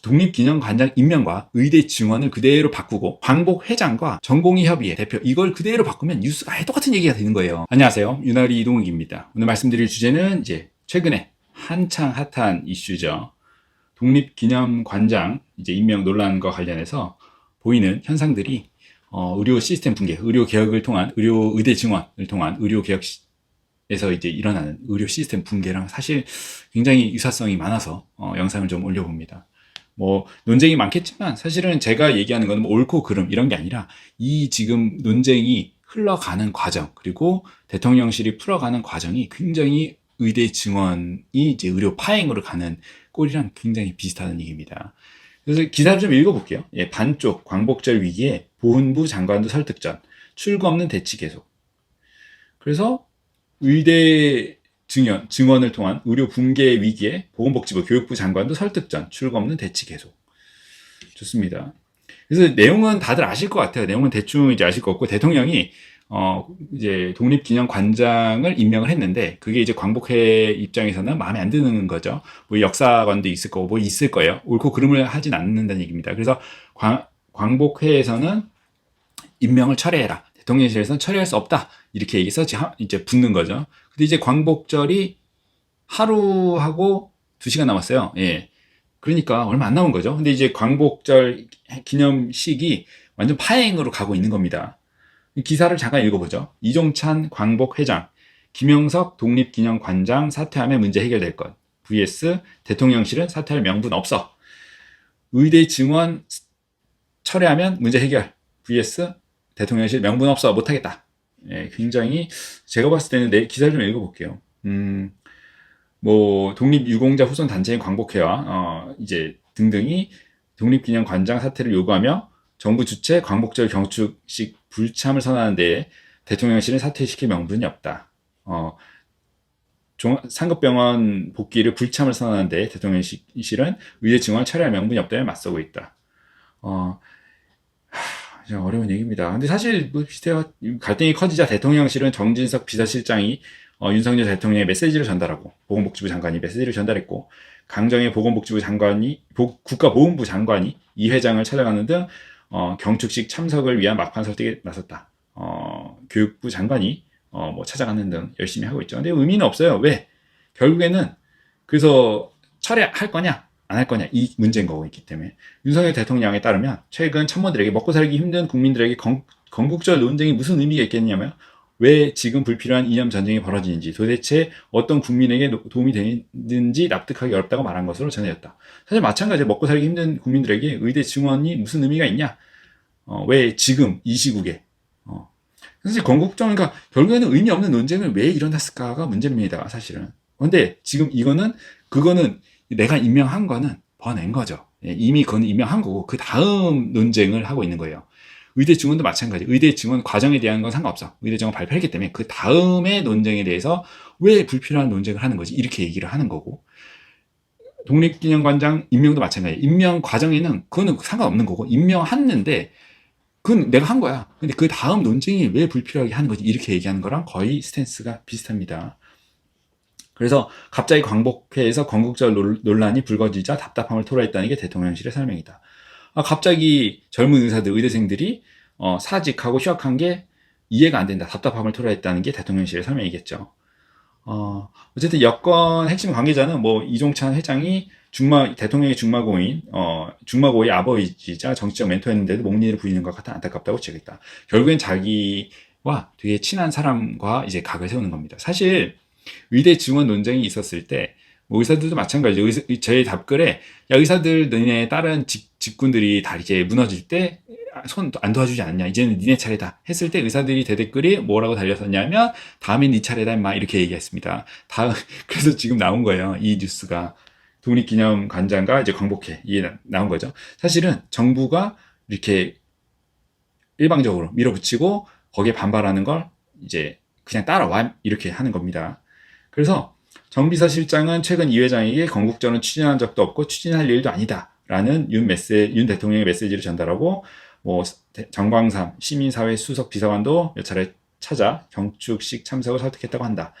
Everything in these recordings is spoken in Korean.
독립기념관장 임명과 의대 증원을 그대로 바꾸고 광복 회장과 전공의 협의회 대표 이걸 그대로 바꾸면 뉴스가 아예 똑같은 얘기가 되는 거예요. 안녕하세요. 윤활이 이동욱입니다. 오늘 말씀드릴 주제는 이제 최근에 한창 핫한 이슈죠. 독립기념관장 이제 임명 논란과 관련해서 보이는 현상들이 의료 시스템 붕괴, 의료 개혁을 통한 의료 의대 증원을 통한 의료 개혁에서 이제 일어나는 의료 시스템 붕괴랑 사실 굉장히 유사성이 많아서 영상을 좀 올려봅니다. 뭐 논쟁이 많겠지만 사실은 제가 얘기하는 건 뭐 옳고 그름 이런 게 아니라 이 지금 논쟁이 흘러가는 과정 그리고 대통령실이 풀어가는 과정이 굉장히 의대 증원이 이제 의료 파행으로 가는 꼴이랑 굉장히 비슷하다는 얘기입니다. 그래서 기사를 좀 읽어볼게요. 예, 반쪽 광복절 위기에 보훈부 장관도 설득전 출구 없는 대치 계속. 그래서 의대 증원을 통한 의료 붕괴 위기에 보건복지부 교육부 장관도 설득전 출구 없는 대치 계속. 좋습니다. 그래서 내용은 다들 아실 것 같아요. 내용은 대충 이제 아실 것 같고 대통령이 이제 독립기념관장을 임명을 했는데 그게 이제 광복회 입장에서는 마음에 안 드는 거죠. 뭐 역사관도 있을 거고 뭐 있을 거예요. 옳고 그름을 하진 않는다는 얘기입니다. 그래서 광복회에서는 임명을 철회해라. 대통령실에서는 철회할 수 없다. 이렇게 얘기해서 이제 붙는 거죠. 근데 이제 광복절이 하루하고 2시간 남았어요. 예. 그러니까 얼마 안 남은 거죠. 근데 이제 광복절 기념식이 완전 파행으로 가고 있는 겁니다. 기사를 잠깐 읽어보죠. 이종찬 광복회장, 김영석 독립기념관장 사퇴하면 문제 해결될 것. vs 대통령실은 사퇴할 명분 없어. 의대 증원 철회하면 문제 해결. vs 대통령실 명분 없어 못하겠다. 예, 굉장히 제가 봤을 때는 기사를 좀 읽어볼게요. 뭐 독립유공자 후손 단체인 광복회와 이제 등등이 독립기념관장 사퇴를 요구하며 정부 주최 광복절 경축식 불참을 선언하는데 대통령실은 사퇴시킬 명분이 없다. 상급병원 복귀를 불참을 선언하는데 대통령실은 의대 증원 철회할 명분이 없다며 맞서고 있다. 어려운 얘기입니다. 근데 사실 뭐 비슷해요. 갈등이 커지자 대통령실은 정진석 비서실장이 윤석열 대통령의 메시지를 전달하고 보건복지부 장관이 메시지를 전달했고 강정의 보건복지부 장관이 국가보훈부 장관이 이 회장을 찾아가는 등 경축식 참석을 위한 막판 설득에 나섰다. 교육부 장관이 뭐 찾아가는 등 열심히 하고 있죠. 근데 의미는 없어요. 왜? 결국에는 그래서 철회할 거냐? 안 할 거냐 이 문제인 거고 있기 때문에 윤석열 대통령에 따르면 최근 천모들에게 먹고 살기 힘든 국민들에게 건국절 논쟁이 무슨 의미가 있겠냐면 왜 지금 불필요한 이념 전쟁이 벌어지는지 도대체 어떤 국민에게 도움이 되는지 납득하기 어렵다고 말한 것으로 전해졌다. 사실 마찬가지로 먹고 살기 힘든 국민들에게 의대 증원이 무슨 의미가 있냐? 왜 지금 이 시국에? 사실 건국절 그러니까 결국에는 의미 없는 논쟁을 왜 일어났을까가 문제입니다. 사실은. 그런데 지금 그거는 내가 임명한 거는 버낸 거죠. 이미 그건 임명한 거고 그 다음 논쟁을 하고 있는 거예요. 의대 증원도 마찬가지. 의대 증원 과정에 대한 건 상관없어. 의대 증원 발표했기 때문에 그 다음의 논쟁에 대해서 왜 불필요한 논쟁을 하는 거지? 이렇게 얘기를 하는 거고. 독립기념관장 임명도 마찬가지예요. 임명 과정에는 그거는 상관없는 거고 임명했는데 그건 내가 한 거야. 근데 그 다음 논쟁이 왜 불필요하게 하는 거지? 이렇게 얘기하는 거랑 거의 스탠스가 비슷합니다. 그래서 갑자기 광복회에서 건국절 논란이 불거지자 답답함을 토로했다는 게 대통령실의 설명이다. 갑자기 젊은 의사들, 의대생들이 사직하고 휴학한 게 이해가 안 된다. 답답함을 토로했다는 게 대통령실의 설명이겠죠. 어쨌든 여권 핵심 관계자는 뭐 이종찬 회장이 대통령의 중마고의 아버지이자 정치적 멘토였는데도 목리를 부리는 것 같아 안타깝다고 지적했다. 결국엔 자기와 되게 친한 사람과 이제 각을 세우는 겁니다. 사실 의대 증원 논쟁이 있었을 때 뭐 의사들도 마찬가지죠. 제 답글에 야 의사들 너네 다른 직군들이 다 이제 무너질 때 손 안 도와주지 않냐 이제는 니네 차례다 했을 때 의사들이 대댓글이 뭐라고 달렸었냐면 다음엔 네 차례다 임마 이렇게 얘기했습니다. 그래서 지금 나온 거예요. 이 뉴스가 독립기념관장과 이제 광복회 이게 나온 거죠. 사실은 정부가 이렇게 일방적으로 밀어붙이고 거기에 반발하는 걸 이제 그냥 따라와 이렇게 하는 겁니다. 그래서 정비서실장은 최근 이 회장에게 건국절은 추진한 적도 없고 추진할 일도 아니다 라는 윤 대통령의 메시지를 전달하고 뭐 정광삼 시민사회 수석 비서관도 몇 차례 찾아 경축식 참석을 설득했다고 한다.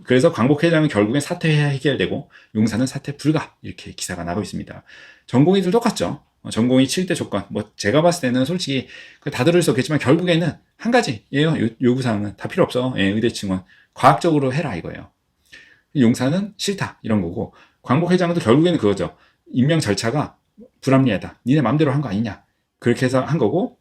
그래서 광복회장은 결국엔 사퇴 해결되고 용사는 사퇴 불가 이렇게 기사가 나고 있습니다. 전공의들 똑같죠. 전공의 7대 조건 뭐 제가 봤을 때는 솔직히 다 들을 수 없겠지만 결국에는 한 가지예요. 요구사항은 다 필요 없어. 예, 의대 증원 과학적으로 해라 이거예요. 용사는 싫다 이런 거고 광복회장도 결국에는 그거죠. 임명 절차가 불합리하다. 니네 맘대로 한 거 아니냐. 그렇게 해서 한 거고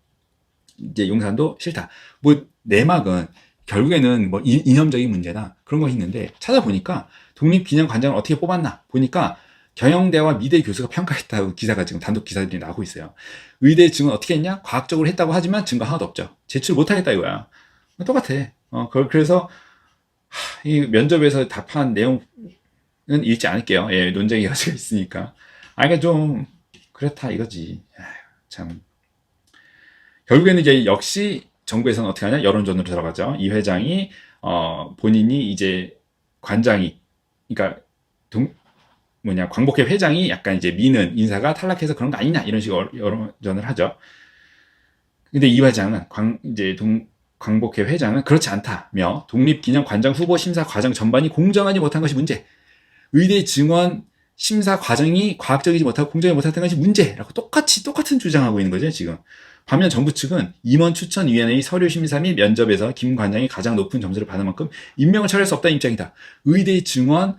이제 용산도 싫다. 뭐 내막은 결국에는 뭐 이념적인 문제나 그런 거 있는데 찾아보니까 독립기념관장을 어떻게 뽑았나 보니까 경영대와 미대 교수가 평가했다고 기사가 지금 단독 기사들이 나오고 있어요. 의대 증언 어떻게 했냐? 과학적으로 했다고 하지만 증거 하나도 없죠. 제출 못하겠다 이거야. 똑같아. 그래서 이 면접에서 답한 내용은 읽지 않을게요. 예, 논쟁의 여지가 있으니까. 그러니까 좀 그렇다 이거지. 참. 결국에는 이제 역시 정부에서는 어떻게 하냐? 여론전으로 들어가죠. 이 회장이 본인이 이제 관장이 그러니까 광복회 회장이 약간 이제 미는 인사가 탈락해서 그런 거 아니냐 이런 식으로 여론전을 하죠. 근데 이 회장은 광복회 회장은 그렇지 않다며 독립기념관장 후보 심사 과정 전반이 공정하지 못한 것이 문제. 의대 증원 심사 과정이 과학적이지 못하고 공정하지 못했던 것이 문제라고 똑같은 주장하고 있는 거죠, 지금. 반면 정부 측은 임원 추천위원회의 서류 심사 및 면접에서 김 관장이 가장 높은 점수를 받은 만큼 임명을 처리할 수 없다는 입장이다. 의대 증원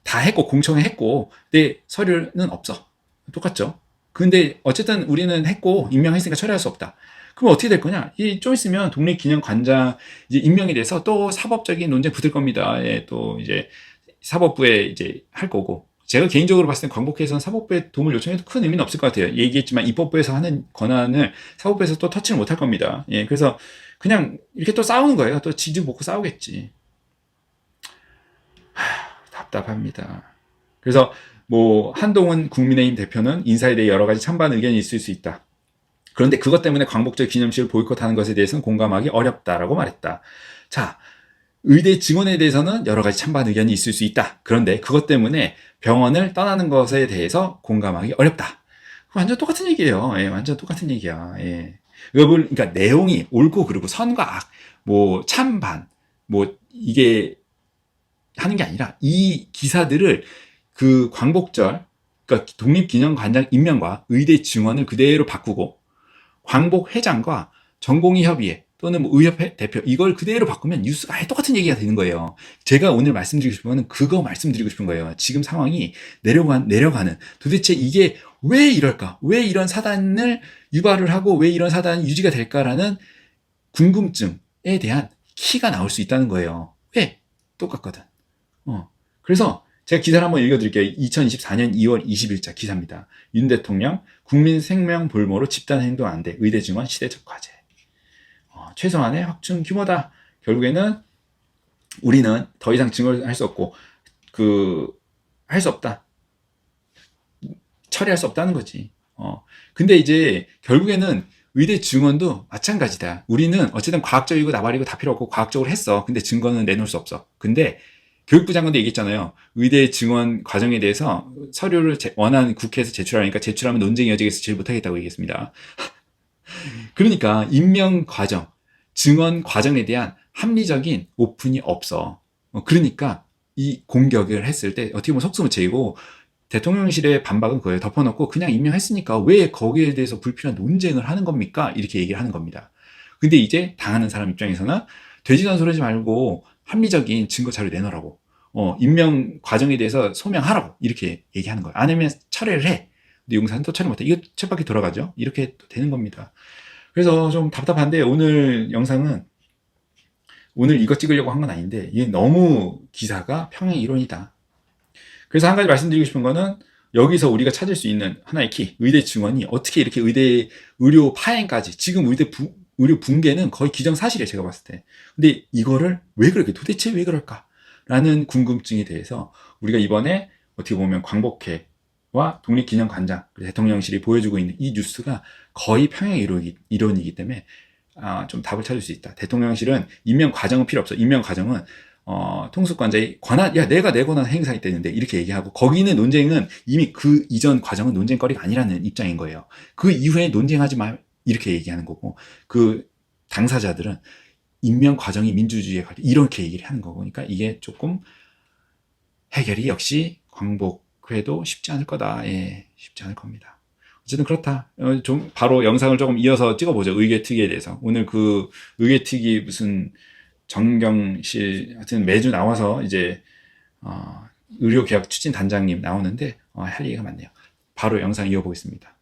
다 했고 공청회 했고 근데 서류는 없어. 똑같죠. 근데 어쨌든 우리는 했고 임명했으니까 처리할 수 없다. 그럼 어떻게 될 거냐? 좀 있으면 독립기념관장 이제 임명에 대해서 또 사법적인 논쟁 붙을 겁니다. 예, 또 이제 사법부에 이제 할 거고. 제가 개인적으로 봤을 때 광복회에서는 사법부에 도움을 요청해도 큰 의미는 없을 것 같아요. 얘기했지만 입법부에서 하는 권한을 사법부에서 또 터치를 못할 겁니다. 예, 그래서 그냥 이렇게 또 싸우는 거예요. 또 지지고 볶고 싸우겠지. 답답합니다. 그래서 뭐 한동훈 국민의힘 대표는 인사에 대해 여러 가지 찬반 의견이 있을 수 있다. 그런데 그것 때문에 광복절 기념식을 보이콧하는 것에 대해서는 공감하기 어렵다라고 말했다. 자, 의대 증원에 대해서는 여러 가지 찬반 의견이 있을 수 있다. 그런데 그것 때문에 병원을 떠나는 것에 대해서 공감하기 어렵다. 완전 똑같은 얘기예요. 예, 완전 똑같은 얘기야. 예. 그러니까 내용이 옳고 그르고 선과 악, 뭐 찬반, 뭐 이게 하는 게 아니라 이 기사들을 그 광복절, 그러니까 독립기념관장 임명과 의대 증원을 그대로 바꾸고 광복회장과 전공의 협의회 또는 뭐 의협회 대표 이걸 그대로 바꾸면 뉴스가 아예 똑같은 얘기가 되는 거예요. 제가 오늘 말씀드리고 싶은 거는 그거 말씀드리고 싶은 거예요. 지금 상황이 내려가는 도대체 이게 왜 이럴까? 왜 이런 사단을 유발을 하고 왜 이런 사단이 유지가 될까라는 궁금증에 대한 키가 나올 수 있다는 거예요. 왜? 똑같거든. 그래서 제가 기사를 한번 읽어드릴게요. 2024년 2월 20일자 기사입니다. 윤 대통령 국민 생명 볼모로 집단 행동 안 돼. 의대 증원 시대적 과제. 최소한의 확충 규모다. 결국에는 우리는 더 이상 증언할 수 없고 할 수 없다. 처리할 수 없다는 거지. 근데 이제 결국에는 의대 증언도 마찬가지다. 우리는 어쨌든 과학적이고 나발이고 다 필요 없고 과학적으로 했어. 근데 증거는 내놓을 수 없어. 근데 교육부 장관도 얘기했잖아요. 의대 증원 과정에 대해서 서류를 원하는 국회에서 제출하니까 제출하면 논쟁의 여지가 있어서 제일 못하겠다고 얘기했습니다. 그러니까 임명 과정, 증언 과정에 대한 합리적인 오픈이 없어. 그러니까 이 공격을 했을 때 어떻게 보면 속수무책이고 대통령실의 반박은 그거예요. 덮어놓고 그냥 임명했으니까 왜 거기에 대해서 불필요한 논쟁을 하는 겁니까? 이렇게 얘기를 하는 겁니다. 근데 이제 당하는 사람 입장에서는 돼지단 소리 하지 말고 합리적인 증거 자료 내놓으라고. 임명 과정에 대해서 소명하라고. 이렇게 얘기하는 거예요. 아니면 철회를 해. 근데 용사는 또 철회 못해. 이거 쳇바퀴 돌아가죠. 이렇게 또 되는 겁니다. 그래서 좀 답답한데 오늘 영상은 오늘 이거 찍으려고 한 건 아닌데 이게 너무 기사가 평행 이론이다. 그래서 한 가지 말씀드리고 싶은 거는 여기서 우리가 찾을 수 있는 하나의 키, 의대 증원이 어떻게 이렇게 의료 파행까지 지금 의료 붕괴는 거의 기정사실이에요. 제가 봤을 때. 근데 이거를 왜 그렇게 도대체 왜 그럴까? 라는 궁금증에 대해서 우리가 이번에 어떻게 보면 광복회와 독립기념관장 대통령실이 보여주고 있는 이 뉴스가 거의 평행 이론이기 때문에 좀 답을 찾을 수 있다. 대통령실은 임명 과정은 필요 없어. 임명 과정은 통수권자의 권한, 야, 내가 내 권한 행사했다는데 이렇게 얘기하고 거기는 논쟁은 이미 그 이전 과정은 논쟁거리가 아니라는 입장인 거예요. 그 이후에 논쟁하지 마 이렇게 얘기하는 거고 그 당사자들은 임명 과정이 민주주의에 관련 이렇게 얘기를 하는 거 보니까 이게 조금 해결이 역시 광복회도 쉽지 않을 거다. 예, 쉽지 않을 겁니다. 어쨌든 그렇다. 좀 바로 영상을 조금 이어서 찍어보죠. 의계특위에 대해서. 오늘 그 의계특위 무슨 정경실 하여튼 매주 나와서 이제 의료개혁 추진 단장님 나오는데 할 얘기가 많네요. 바로 영상 이어보겠습니다.